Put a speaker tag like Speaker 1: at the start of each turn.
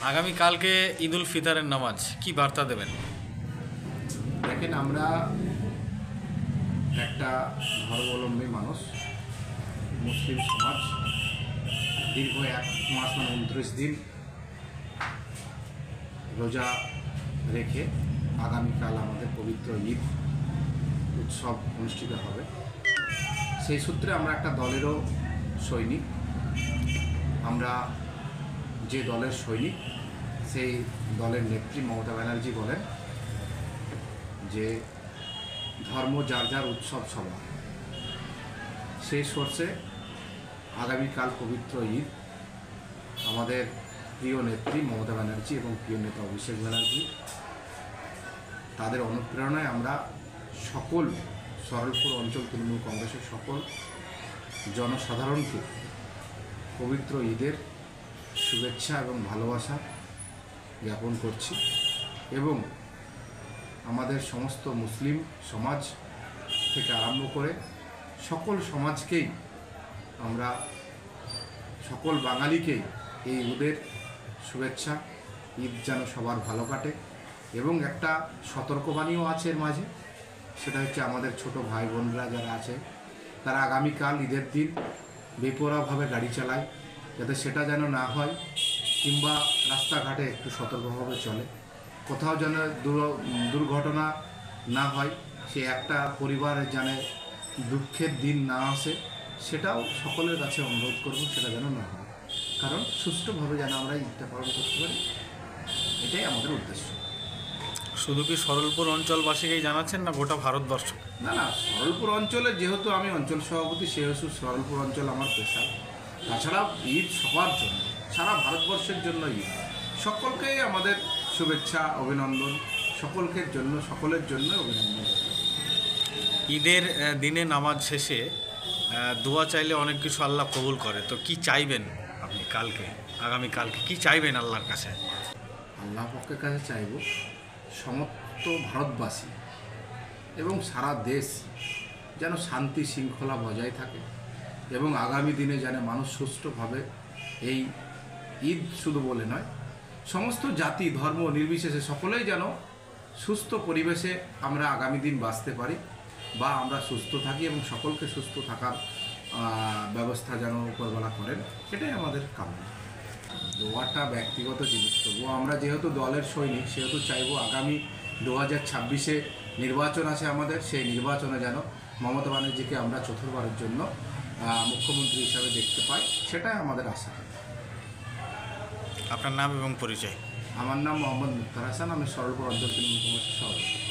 Speaker 1: আগামীকালকে ঈদ উল ফিতরের নামাজ, কি বার্তা দেবেন?
Speaker 2: দেখেন, আমরা একটা ধর্মাবলম্বী মানুষ, মুসলিম সমাজ দীর্ঘ 1 মাস 29 দিন রোজা রেখে আগামীকাল আমাদের পবিত্র ঈদ উৎসব অনুষ্ঠিত হবে। সেই সূত্রে আমরা একটা দলেরও সৈনিক। আমরা যে দলের সৈনিক, সেই দলের নেত্রী মমতা ব্যানার্জি বলেন যে ধর্ম যার যার উৎসব সবার। সেই সোর্সে আগামীকাল পবিত্র ঈদ আমাদের প্রিয় নেত্রী মমতা ব্যানার্জি এবং প্রিয় নেতা অভিষেক ব্যানার্জি, তাদের অনুপ্রেরণায় আমরা সকল সরলপুর অঞ্চল তৃণমূল কংগ্রেসের সকল জনসাধারণকে পবিত্র ঈদের শুভেচ্ছা এবং ভালোবাসা জ্ঞাপন করছি এবং আমাদের সমস্ত মুসলিম সমাজ থেকে আরম্ভ করে সকল সমাজকেই, আমরা সকল বাঙালিকেই এই ঈদের শুভেচ্ছা। ঈদ যেন সবার ভালো কাটে এবং একটা সতর্কবাণীও আছে এর মাঝে। সেটা হচ্ছে আমাদের ছোট ভাই বোনরা যারা আছে, তারা আগামীকাল ঈদের দিন বেপরোয়াভাবে গাড়ি চালায়, যাতে সেটা যেন না হয়, কিংবা রাস্তাঘাটে একটু সতর্কভাবে চলে, কোথাও যেন দুর্ঘটনা না হয়, সে একটা পরিবারের যেন দুঃখের দিন না আসে, সেটাও সকলের কাছে অনুরোধ করব, সেটা যেন না হয়। কারণ সুষ্ঠুভাবে যেন আমরা ঈদটা পালন করতে পারি, এটাই আমাদের উদ্দেশ্য।
Speaker 1: শুধু কি সরলপুর অঞ্চলবাসীকেই জানাচ্ছেন না গোটা ভারতবর্ষ?
Speaker 2: না, সরলপুর অঞ্চলে যেহেতু আমি অঞ্চল সভাপতি, সেহেতু সরলপুর অঞ্চল আমার পেশা। তাছাড়া ঈদ সবার জন্য, সারা ভারতবর্ষের জন্য ঈদ। সকলকেই আমাদের শুভেচ্ছা, অভিনন্দন, সকলের জন্য অভিনন্দন।
Speaker 1: ঈদের দিনে নামাজ শেষে দোয়া চাইলে অনেক কিছু আল্লাহ কবুল করে, তো কি চাইবেন আপনি আগামীকালকে কি চাইবেন আল্লাহর কাছে?
Speaker 2: আল্লাহ পাকের কাছে চাইব সমস্ত ভারতবাসী এবং সারা দেশ যেন শান্তি শৃঙ্খলা বজায় থাকে এবং আগামী দিনে যেন মানুষ সুষ্ঠুভাবে এই ঈদ শুধু বলে নয়, সমস্ত জাতি ধর্ম নির্বিশেষে সকলেই যেন সুস্থ পরিবেশে আমরা আগামী দিন বাঁচতে পারি বা আমরা সুস্থ থাকি এবং সকলকে সুস্থ থাকার ব্যবস্থা যেন উপরবেলা করেন, এটাই আমাদের কামনা। দোয়াটা ব্যক্তিগত জিনিস, তবুও আমরা যেহেতু দলের সৈনিক, সেহেতু চাইবো আগামী 2026-এ নির্বাচন আছে আমাদের, সেই নির্বাচনে যেন মমতা ব্যানার্জিকে আমরা চতুর্থবারের জন্য মুখ্যমন্ত্রী হিসাবে দেখতে পাই, সেটাই আমাদের আশা।
Speaker 1: আপনার নাম এবং পরিচয়?
Speaker 2: আমার নাম মোহাম্মদ মুক্তার হাসান, আমি সরলপুর অঞ্চল তৃণমূল কংগ্রেসের সভাপতি।